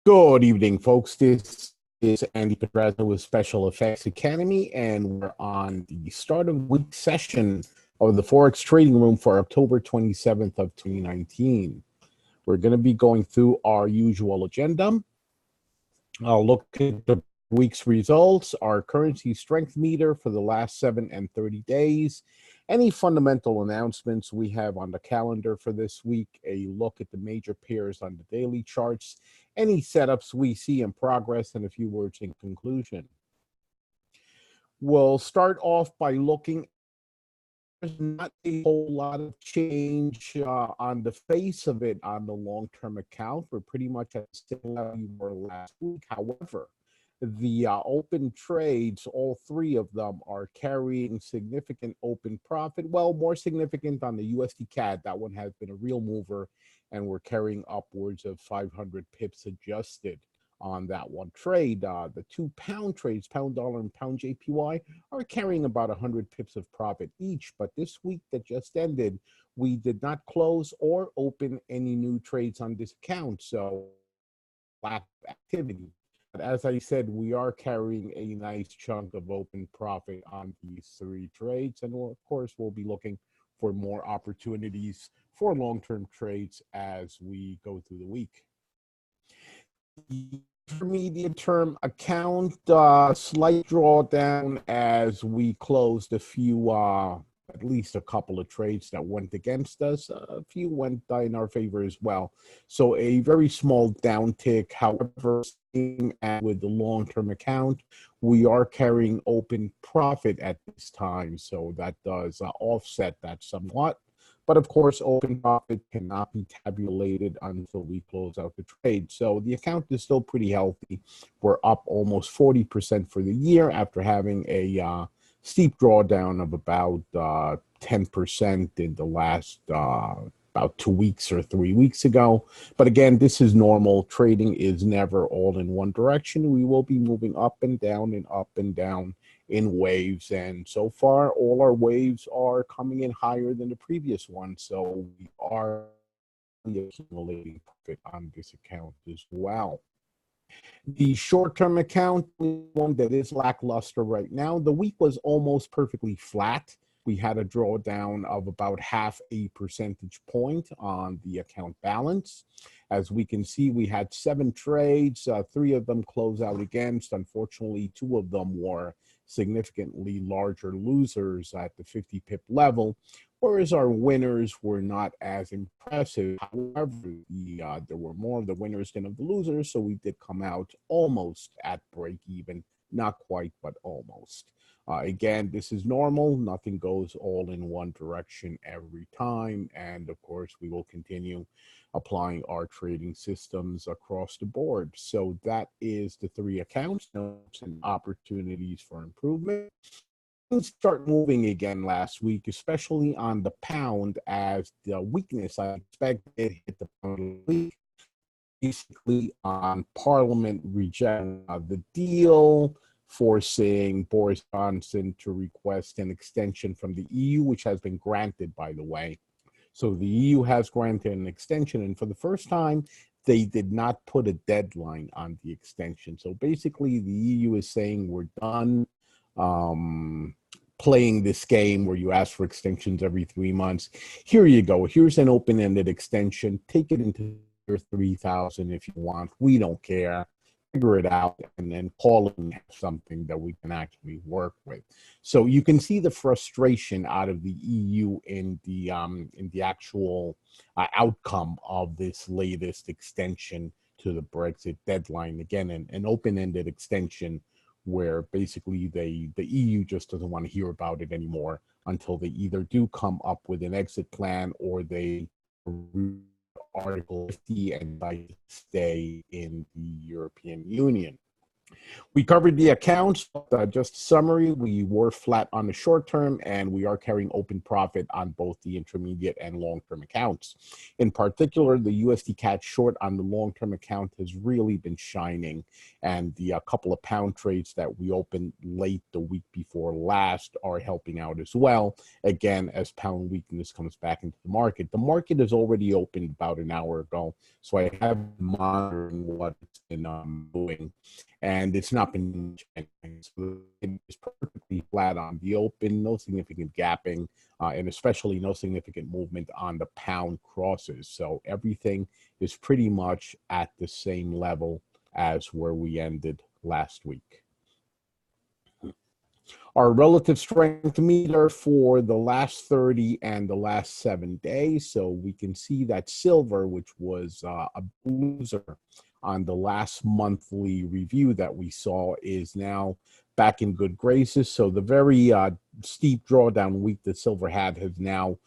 Good evening, folks. This is Andy Pedraza with Special Effects Academy, and we're on the start of week session of the Forex trading room for October 27th of 2019. We're going to be going through our usual agenda. I'll look at the week's results, our currency strength meter for the last 7 and 30 days, any fundamental announcements we have on the calendar for this week, a look at the major pairs on the daily charts, any setups we see in progress, and a few words in conclusion. We'll start off by looking. There's not a whole lot of change on the face of it on the long-term account. We're pretty much at the same level we were last week. However, the open trades, all three of them are carrying significant open profit. Well, more significant on the USD CAD. That one has been a real mover, and we're carrying upwards of 500 pips adjusted on that one trade. The 2 pound trades, pound dollar and pound JPY, are carrying about 100 pips of profit each. But this week that just ended, we did not close or open any new trades on this account. So lack of activity. But as I said, we are carrying a nice chunk of open profit on these 3 trades. And of course, we'll be looking for more opportunities for long-term trades as we go through the week. Intermediate term account, slight drawdown as we closed a few, at least a couple of trades that went against us. A few went in our favor as well. So a very small downtick. However, with the long-term account, we are carrying open profit at this time. So that does offset that somewhat. But of course, open profit cannot be tabulated until we close out the trade. So the account is still pretty healthy. We're up almost 40% for the year after having a steep drawdown of about 10% in the last about 2 weeks or 3 weeks ago. But again, this is normal. Trading is never all in one direction. We will be moving up and down in waves, and so far all our waves are coming in higher than the previous one, so we are accumulating profit on this account as well. The short-term account, one that is lackluster right now, the week was almost perfectly flat. We had a drawdown of about 0.5 percentage point on the account balance. As we can see, we had 7 trades, 3 of them close out against. Unfortunately, 2 of them were significantly larger losers at the 50 pip level, whereas our winners were not as impressive. However, there were more of the winners than of the losers, so we did come out almost at break even. Not quite, but almost. Again, this is normal. Nothing goes all in one direction every time. And of course, we will continue applying our trading systems across the board. So that is the 3 accounts, notes and opportunities for improvement. Things start moving again last week, especially on the pound, as the weakness I expected hit the pound week. Basically on Parliament rejecting the deal, forcing Boris Johnson to request an extension from the EU, which has been granted, by the way. So the EU has granted an extension, and for the first time, they did not put a deadline on the extension. So basically, the EU is saying we're done playing this game where you ask for extensions every 3 months. Here you go. Here's an open-ended extension. Take it into your 3,000 if you want. We don't care. Figure it out and then call it something that we can actually work with. So you can see the frustration out of the EU in the actual outcome of this latest extension to the Brexit deadline. Again, an open-ended extension where basically the EU just doesn't want to hear about it anymore until they either do come up with an exit plan or they Article 50 and stay in the European Union. We covered the accounts, but just summary, we were flat on the short term and we are carrying open profit on both the intermediate and long-term accounts. In particular, the USD CAD short on the long-term account has really been shining, and the couple of pound trades that we opened late the week before last are helping out as well. Again, as pound weakness comes back into the market. The market has already opened about an hour ago, so I have been monitoring what it's been doing, and it's not been changing. So it's perfectly flat on the open, no significant gapping, and especially no significant movement on the pound crosses. So everything is pretty much at the same level as where we ended last week. Our relative strength meter for the last 30 and the last 7 days. So we can see that silver, which was a loser on the last monthly review that we saw, is now back in good graces. So the very steep drawdown week that silver had has now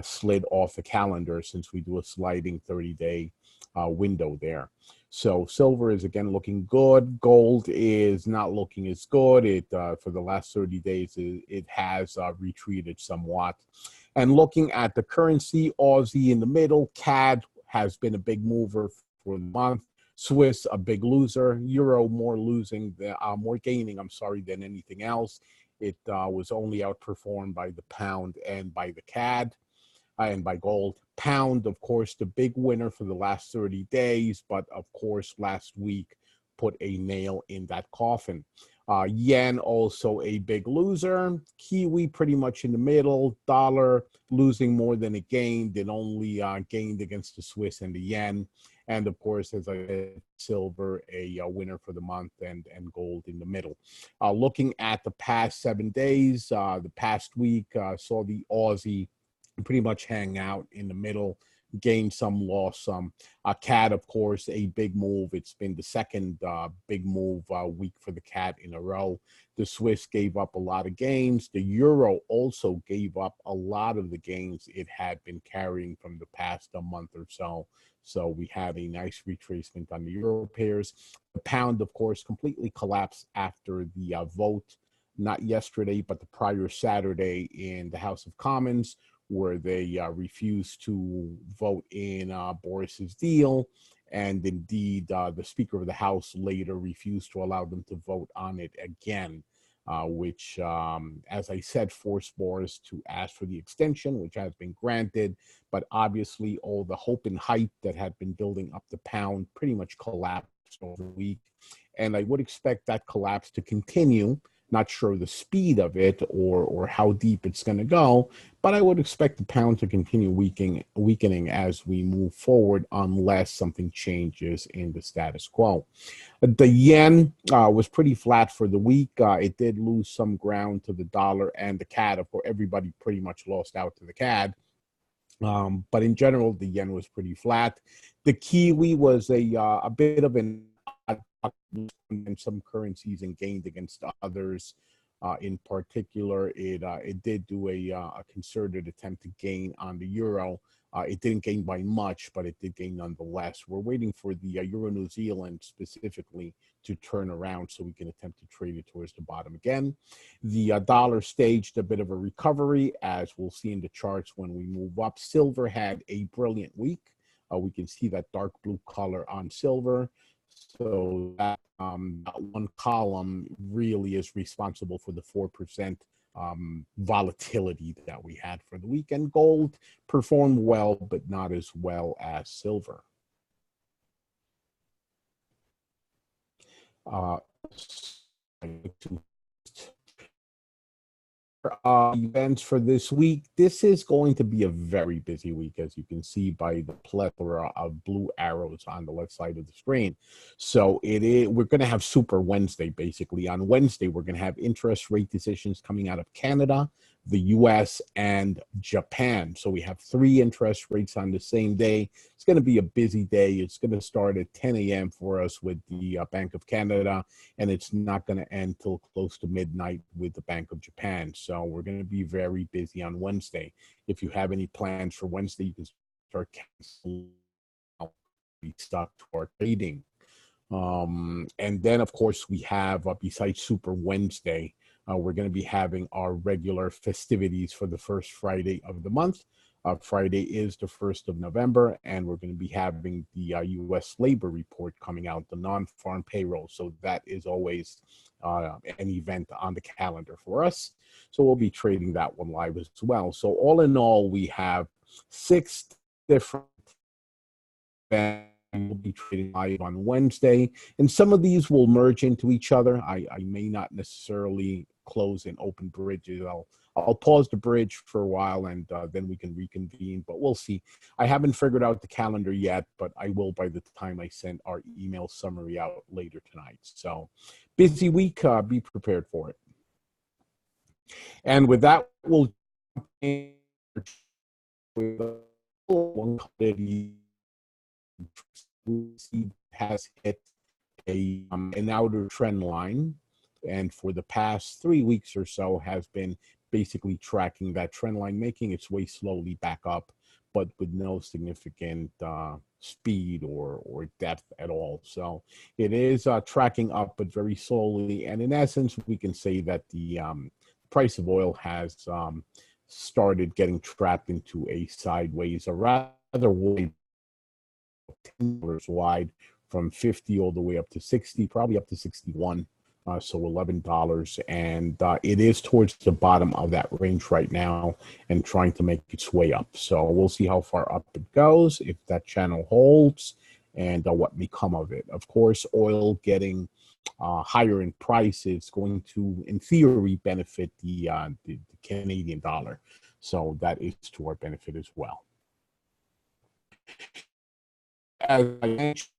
slid off the calendar, since we do a sliding 30-day window there. So silver is again looking good. Gold is not looking as good. It for the last 30 days, it has retreated somewhat. And looking at the currency, Aussie in the middle, CAD has been a big mover for the month. Swiss a big loser. Euro more gaining. I'm sorry, than anything else. It was only outperformed by the pound and by the CAD. And by gold. Pound, of course, the big winner for the last 30 days, but of course, last week put a nail in that coffin. Yen also a big loser. Kiwi pretty much in the middle. Dollar losing more than it gained. It only gained against the Swiss and the yen. And of course, as I said, silver a winner for the month, and gold in the middle. Looking at the past 7 days, the past week saw the Aussie pretty much hang out in the middle, gain some, lost some. CAD, of course, a big move. It's been the second big move week for the CAD in a row. The Swiss gave up a lot of gains. The Euro also gave up a lot of the gains it had been carrying from the past month or so. So we have a nice retracement on the Euro pairs. The pound, of course, completely collapsed after the vote, not yesterday, but the prior Saturday in the House of Commons, where they refused to vote in Boris's deal. And indeed, the Speaker of the House later refused to allow them to vote on it again, which, as I said, forced Boris to ask for the extension, which has been granted. But obviously, all the hope and hype that had been building up the pound pretty much collapsed over the week. And I would expect that collapse to continue. Not sure the speed of it or how deep it's going to go, but I would expect the pound to continue weakening as we move forward, unless something changes in the status quo. The yen was pretty flat for the week. It did lose some ground to the dollar and the CAD. Of course, everybody pretty much lost out to the CAD. But in general, the yen was pretty flat. The Kiwi was a bit of an in some currencies and gained against others. In particular, it did do a concerted attempt to gain on the euro. It didn't gain by much, but it did gain nonetheless. We're waiting for the Euro New Zealand specifically to turn around so we can attempt to trade it towards the bottom again. The dollar staged a bit of a recovery, as we'll see in the charts when we move up. Silver had a brilliant week. We can see that dark blue color on silver. So that one column really is responsible for the 4% volatility that we had for the weekend. Gold performed well, but not as well as silver. Events for this week. This is going to be a very busy week, as you can see by the plethora of blue arrows on the left side of the screen. So we're going to have Super Wednesday, basically. On Wednesday, we're going to have interest rate decisions coming out of Canada, the US, and Japan. So we have 3 interest rates on the same day. It's going to be a busy day. It's going to start at 10 a.m. for us with the Bank of Canada, and it's not going to end till close to midnight with the Bank of Japan. So we're going to be very busy on Wednesday. If you have any plans for Wednesday, you can start canceling. Be stuck to our trading. And then, of course, we have, besides Super Wednesday, we're going to be having our regular festivities for the first Friday of the month. Friday is the 1st of November, and we're going to be having the U.S. labor report coming out, the non-farm payroll. So that is always an event on the calendar for us. So we'll be trading that one live as well. So all in all, we have 6 different events we'll be trading live on Wednesday, and some of these will merge into each other. I may not necessarily close and open bridges. I'll pause the bridge for a while, and then we can reconvene, but we'll see. I haven't figured out the calendar yet, but I will by the time I send our email summary out later tonight. So busy week, be prepared for it. And with that, we'll one commodity has hit an outer trend line, and for the past 3 weeks or so has been basically tracking that trend line, making its way slowly back up, but with no significant speed or depth at all. So it is tracking up, but very slowly. And in essence, we can say that the price of oil has started getting trapped into a sideways, a rather wide, $10 wide, from 50 all the way up to 60, probably up to 61. So $11, and it is towards the bottom of that range right now and trying to make its way up. So we'll see how far up it goes, if that channel holds, and what may come of it. Of course, oil getting higher in price is going to, in theory, benefit the Canadian dollar. So that is to our benefit as well. As I mentioned,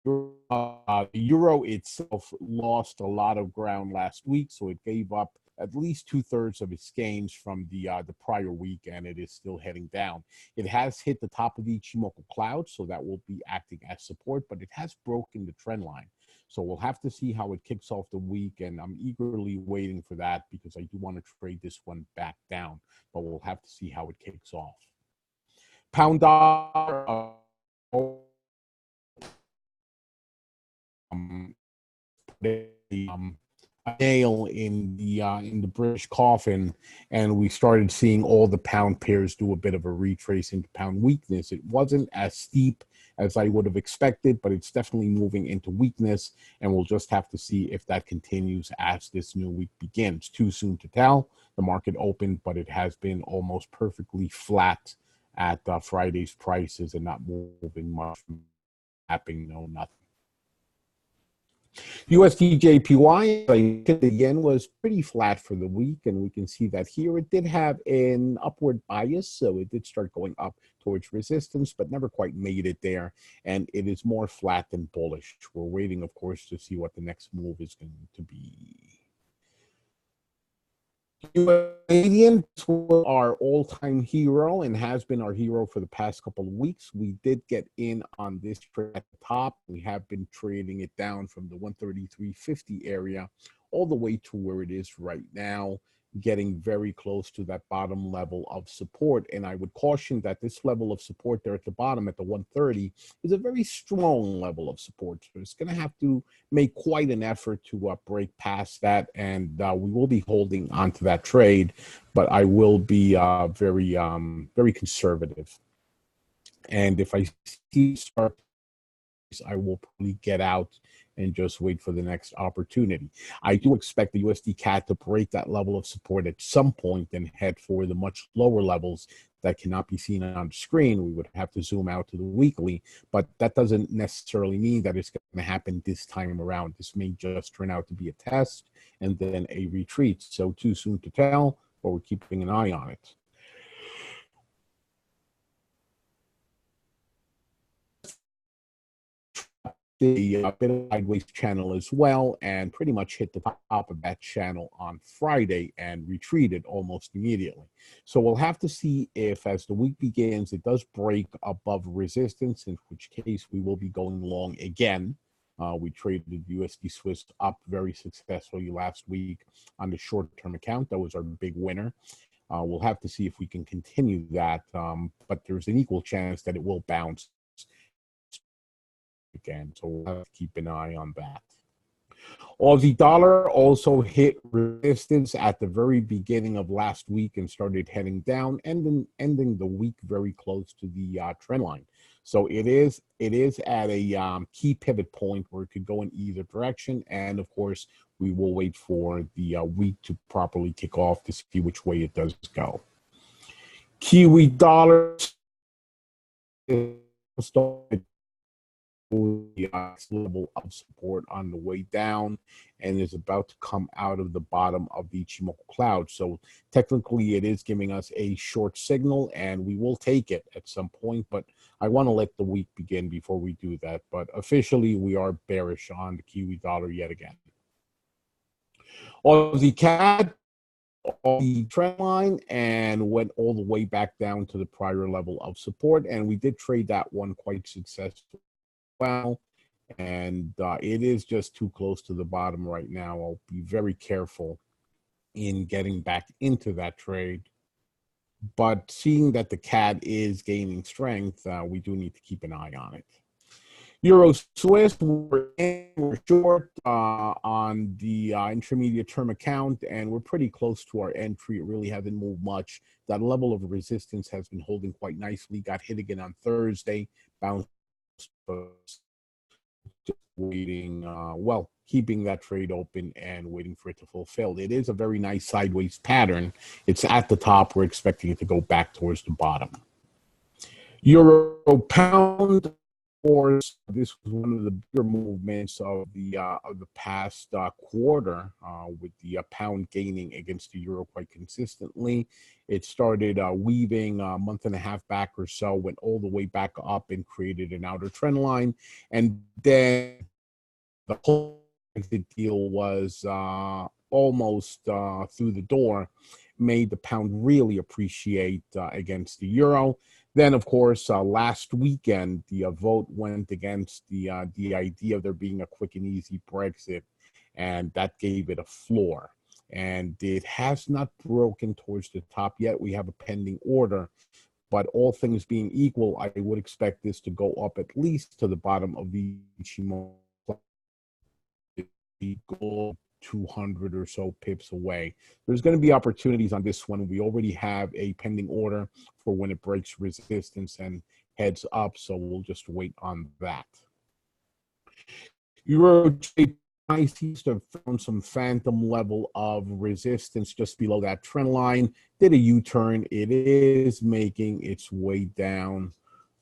the euro itself lost a lot of ground last week, so it gave up at least 2/3 of its gains from the prior week, and it is still heading down. It has hit the top of the Ichimoku cloud, so that will be acting as support, but it has broken the trend line. So we'll have to see how it kicks off the week, and I'm eagerly waiting for that because I do want to trade this one back down, but we'll have to see how it kicks off. Pound dollar. A nail in the British coffin, and we started seeing all the pound pairs do a bit of a retrace into pound weakness. It wasn't as steep as I would have expected, but it's definitely moving into weakness, and we'll just have to see if that continues as this new week begins. Too soon to tell. The market opened, but it has been almost perfectly flat at Friday's prices and not moving much, happening, no nothing. USD/JPY, the yen was pretty flat for the week, and we can see that here it did have an upward bias, so it did start going up towards resistance, but never quite made it there, and it is more flat than bullish. We're waiting, of course, to see what the next move is going to be. Canadian was our all-time hero and has been our hero for the past couple of weeks. We did get in on this trade at the top. We have been trading it down from the 133.50 area all the way to where it is right now, getting very close to that bottom level of support. And I would caution that this level of support there at the bottom at the 130 is a very strong level of support. So it's going to have to make quite an effort to break past that, and we will be holding onto that trade, but I will be very conservative. And if I see start, I will probably get out and just wait for the next opportunity. I do expect the USD CAD to break that level of support at some point and head for the much lower levels that cannot be seen on the screen. We would have to zoom out to the weekly, but that doesn't necessarily mean that it's going to happen this time around. This may just turn out to be a test and then a retreat. So too soon to tell, but we're keeping an eye on it. The bit of sideways channel as well, and pretty much hit the top of that channel on Friday and retreated almost immediately. So we'll have to see if, as the week begins, it does break above resistance, in which case we will be going long again. We traded USD Swiss up very successfully last week on the short-term account. That was our big winner. We'll have to see if we can continue that, but there's an equal chance that it will bounce again. So we'll have to keep an eye on that. Aussie dollar also hit resistance at the very beginning of last week and started heading down, ending the week very close to the trend line. So it is at a key pivot point where it could go in either direction, and of course we will wait for the week to properly kick off to see which way it does go. Kiwi dollar started the level of support on the way down and is about to come out of the bottom of the Ichimoku cloud. So technically it is giving us a short signal and we will take it at some point, but I want to let the week begin before we do that. But officially we are bearish on the Kiwi dollar yet again. Aussie CAD on the trend line and went all the way back down to the prior level of support, and we did trade that one quite successfully. Well, and it is just too close to the bottom right now. I'll be very careful in getting back into that trade. But seeing that the CAD is gaining strength, we do need to keep an eye on it. Euro Swiss, we're short on the intermediate term account, and we're pretty close to our entry. It really hasn't moved much. That level of resistance has been holding quite nicely. Got hit again on Thursday, bounced, just waiting, keeping that trade open and waiting for it to fulfill. It is a very nice sideways pattern. It's at the top. We're expecting it to go back towards the bottom. Euro pound. Course, this was one of the bigger movements of the past quarter, with the pound gaining against the euro quite consistently. It started weaving a month and a half back or so, went all the way back up and created an outer trend line, and then the whole deal was almost through the door, made the pound really appreciate against the euro. Then, of course, last weekend, the vote went against the idea of there being a quick and easy Brexit, and that gave it a floor. And it has not broken towards the top yet. We have a pending order, but all things being equal, I would expect this to go up at least to the bottom of the Ichimoku, gold 200 or so pips away. There's going to be opportunities on this one. We already have a pending order for when it breaks resistance and heads up, so we'll just wait on that. Euro JPY seems to have found some phantom level of resistance just below that trend line. Did a U-turn. It is making its way down.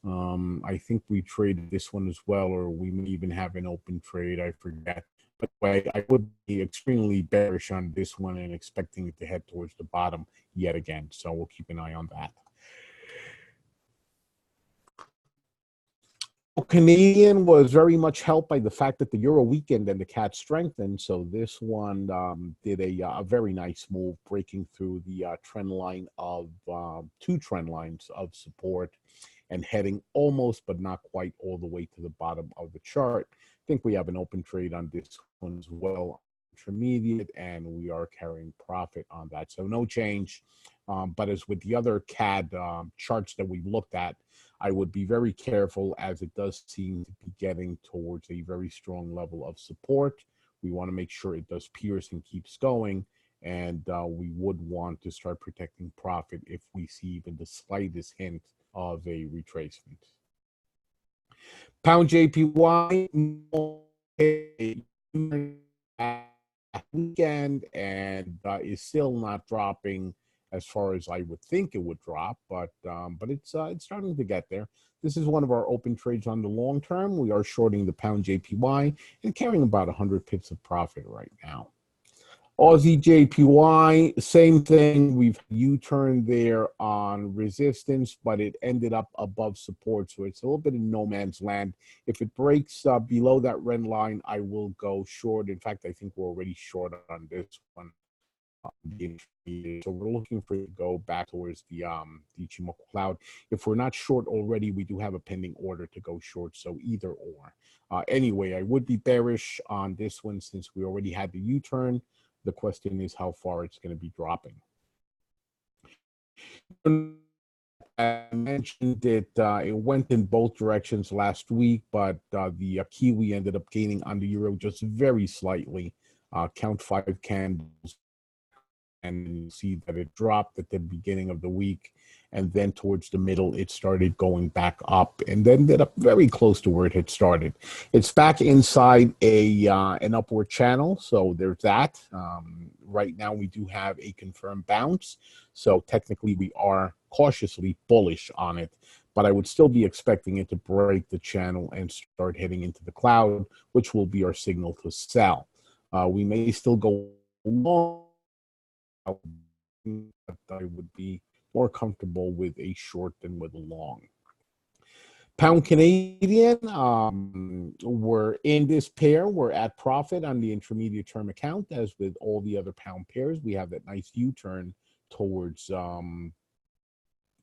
I think we traded this one as well, or we may even have an open trade. I forget. But I would be extremely bearish on this one and expecting it to head towards the bottom yet again. So we'll keep an eye on that. Canadian was very much helped by the fact that the euro weakened and the CAD strengthened. So this one did a very nice move, breaking through the trend line of two trend lines of support and heading almost but not quite all the way to the bottom of the chart. I think we have an open trade on this one as well, intermediate, and we are carrying profit on that. So no change. But as with the other CAD charts that we've looked at, I would be very careful, as it does seem to be getting towards a very strong level of support. We want to make sure it does pierce and keeps going, and we would want to start protecting profit if we see even the slightest hint of a retracement. Pound JPY weekend and is still not dropping as far as I would think it would drop, but it's starting to get there. This is one of our open trades on the long term. We are shorting the pound JPY and carrying about 100 pips of profit right now. Aussie JPY, same thing. We've U-turned there on resistance, but it ended up above support, so it's a little bit in no man's land. If it breaks below that red line, I will go short. In fact, I think we're already short on this one. So we're looking for it to go back towards the Ichimoku cloud. If we're not short already, we do have a pending order to go short, so either or. Anyway, I would be bearish on this one since we already had the U-turn. The question is how far it's going to be dropping. I mentioned it went in both directions last week, but the Kiwi ended up gaining on the euro just very slightly. Count five candles, and you see that it dropped at the beginning of the week, and then towards the middle it started going back up and then ended up very close to where it had started. It's back inside a an upward channel, so there's that. Right now we do have a confirmed bounce, so technically we are cautiously bullish on it, but I would still be expecting it to break the channel and start heading into the cloud, which will be our signal to sell. We may still go long, but I would be more comfortable with a short than with a long. Pound Canadian, we're in this pair. We're at profit on the intermediate term account, as with all the other pound pairs. We have that nice U-turn towards,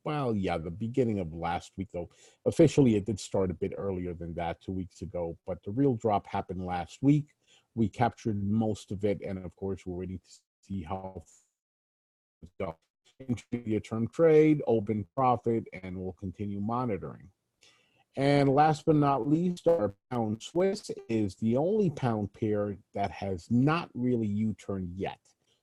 well, yeah, the beginning of last week, though. Officially, it did start a bit earlier than that, 2 weeks ago, but the real drop happened last week. We captured most of it, and of course, we're waiting to see how go. Intermediate term trade, open profit, and we'll continue monitoring. And last but not least, our pound Swiss is the only pound pair that has not really U-turned yet.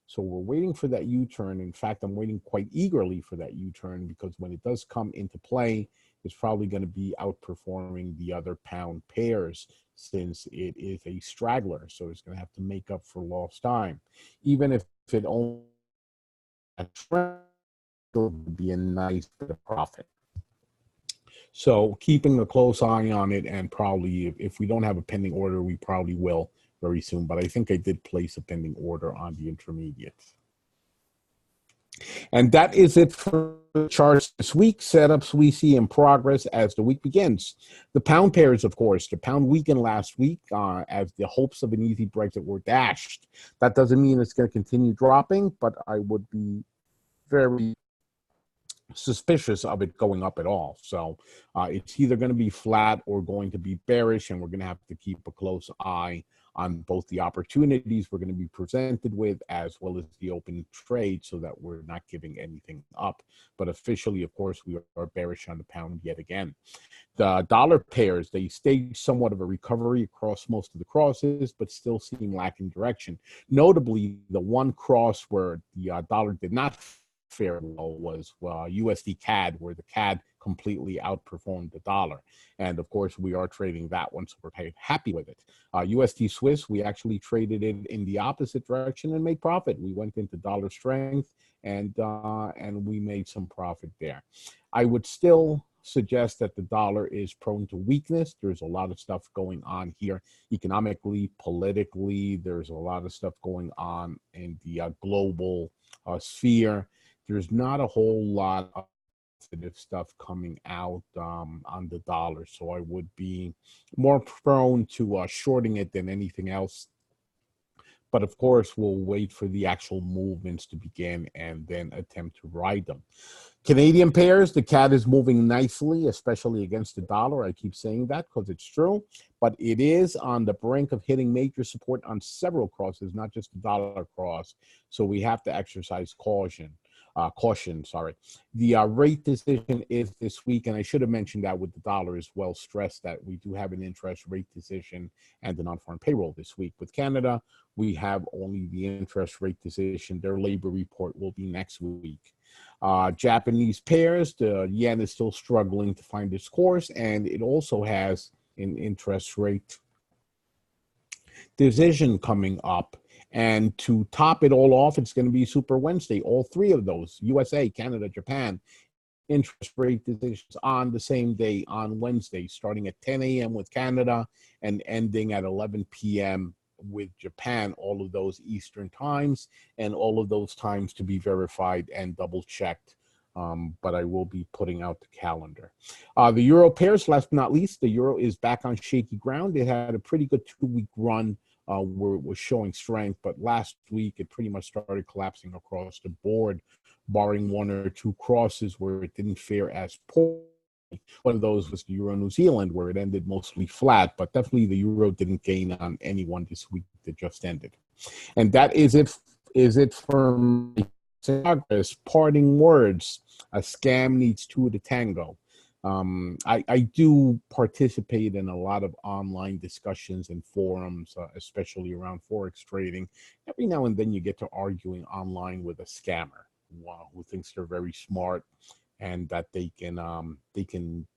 So we're waiting for that U-turn. In fact, I'm waiting quite eagerly for that U-turn, because when it does come into play, it's probably going to be outperforming the other pound pairs, since it is a straggler. So it's going to have to make up for lost time. Even if it only would be a nice bit of profit. So keeping a close eye on it, and probably if we don't have a pending order, we probably will very soon. But I think I did place a pending order on the intermediates. And that is it for the charts this week. Setups we see in progress as the week begins. The pound pairs, of course, the pound weakened last week as the hopes of an easy Brexit were dashed. That doesn't mean it's going to continue dropping, but I would be very suspicious of it going up at all. So it's either going to be flat or going to be bearish, and we're going to have to keep a close eye on both the opportunities we're going to be presented with as well as the open trade, so that we're not giving anything up. But officially, of course, we are bearish on the pound yet again. The dollar pairs, they staged somewhat of a recovery across most of the crosses, but still seem lacking direction. Notably, the one cross where the dollar did not fare well was USD CAD, where the CAD completely outperformed the dollar. And of course, we are trading that one, so we're happy with it. USD Swiss, we actually traded it in the opposite direction and made profit. We went into dollar strength, and we made some profit there. I would still suggest that the dollar is prone to weakness. There's a lot of stuff going on here economically, politically. There's a lot of stuff going on in the global sphere. There's not a whole lot of positive stuff coming out on the dollar, so I would be more prone to shorting it than anything else. But of course, we'll wait for the actual movements to begin and then attempt to ride them. Canadian pairs, the CAD is moving nicely, especially against the dollar. I keep saying that because it's true, but it is on the brink of hitting major support on several crosses, not just the dollar cross. So we have to exercise caution. The rate decision is this week, and I should have mentioned that with the dollar as well, stress that we do have an interest rate decision and the non-farm payroll this week. With Canada, we have only the interest rate decision. Their labor report will be next week. Japanese pairs, the yen is still struggling to find its course, and it also has an interest rate decision coming up. And to top it all off, it's going to be Super Wednesday. All three of those, USA, Canada, Japan, interest rate decisions on the same day on Wednesday, starting at 10 a.m. with Canada and ending at 11 p.m. with Japan, all of those Eastern times, and all of those times to be verified and double-checked. But I will be putting out the calendar. The Euro pairs, last but not least, the Euro is back on shaky ground. It had a pretty good 2-week run where it was showing strength, but last week it pretty much started collapsing across the board, barring one or two crosses where it didn't fare as poorly. One of those was the Euro New Zealand, where it ended mostly flat, but definitely the Euro didn't gain on anyone this week that just ended. And that is it for me. Progress, parting words. A scam needs two to tango. I do participate in a lot of online discussions and forums, especially around Forex trading. Every now and then you get to arguing online with a scammer, who thinks they're very smart and that they can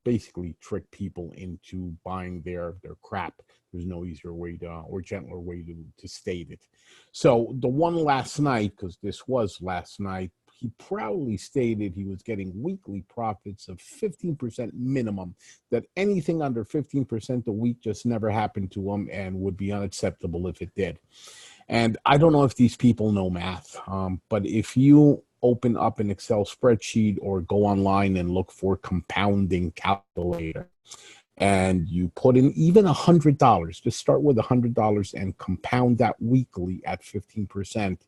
basically trick people into buying their crap. There's no easier way to or gentler way to state it. So the one last night, because this was last night, he proudly stated he was getting weekly profits of 15% minimum, that anything under 15% a week just never happened to him and would be unacceptable if it did. And I don't know if these people know math, but if you open up an Excel spreadsheet or go online and look for compounding calculator, and you put in even $100, just start with $100 and compound that weekly at 15%.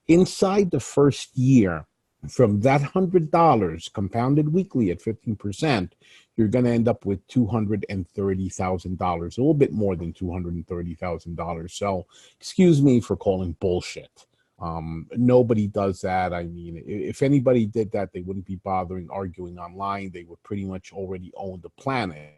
Inside the first year, from that $100 compounded weekly at 15%, you're going to end up with $230,000, a little bit more than $230,000. So, excuse me for calling bullshit. Nobody does that. I mean, if anybody did that, they wouldn't be bothering arguing online. They would pretty much already own the planet.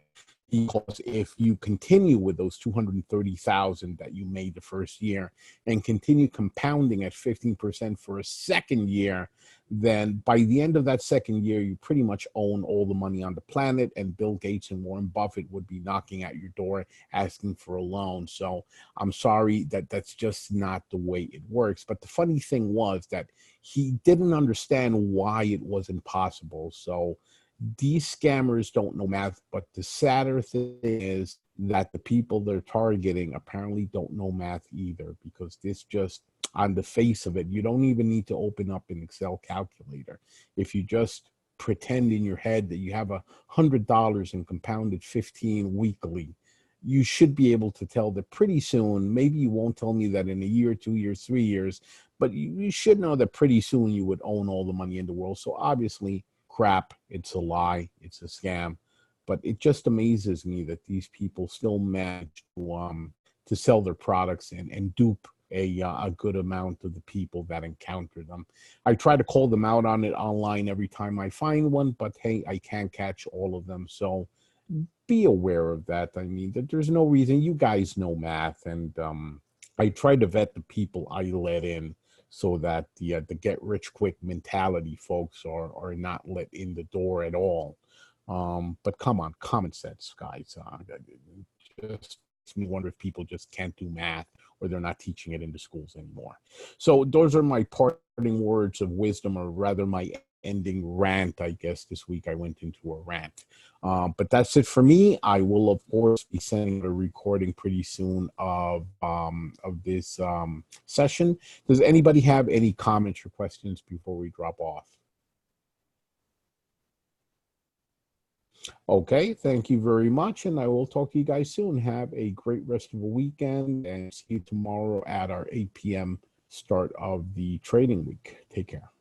Because if you continue with those 230,000 that you made the first year and continue compounding at 15% for a second year, then by the end of that second year, you pretty much own all the money on the planet, and Bill Gates and Warren Buffett would be knocking at your door asking for a loan. So I'm sorry that's just not the way it works. But the funny thing was that he didn't understand why it wasn't possible. So these scammers don't know math, but the sadder thing is that the people they're targeting apparently don't know math either, because this just, on the face of it, you don't even need to open up an Excel calculator. If you just pretend in your head that you have $100 and compounded 15 weekly, you should be able to tell that pretty soon. Maybe you won't tell me that in a year, 2 years, 3 years, but you should know that pretty soon you would own all the money in the world. So obviously, crap, it's a lie, it's a scam. But it just amazes me that these people still manage to sell their products and dupe a good amount of the people that encounter them. I try to call them out on it online every time I find one, but hey, I can't catch all of them. So be aware of that. I mean, that there's no reason. You guys know math, and I try to vet the people I let in, so that the get rich quick mentality folks are not let in the door at all. But come on, common sense, guys. Just makes me wonder if people just can't do math, or they're not teaching it in the schools anymore. So those are my parting words of wisdom, or rather my ending rant. I guess this week I went into a rant. But that's it for me. I will, of course, be sending a recording pretty soon of this session. Does anybody have any comments or questions before we drop off? Okay, thank you very much, and I will talk to you guys soon. Have a great rest of the weekend, and see you tomorrow at our 8 p.m. start of the trading week. Take care.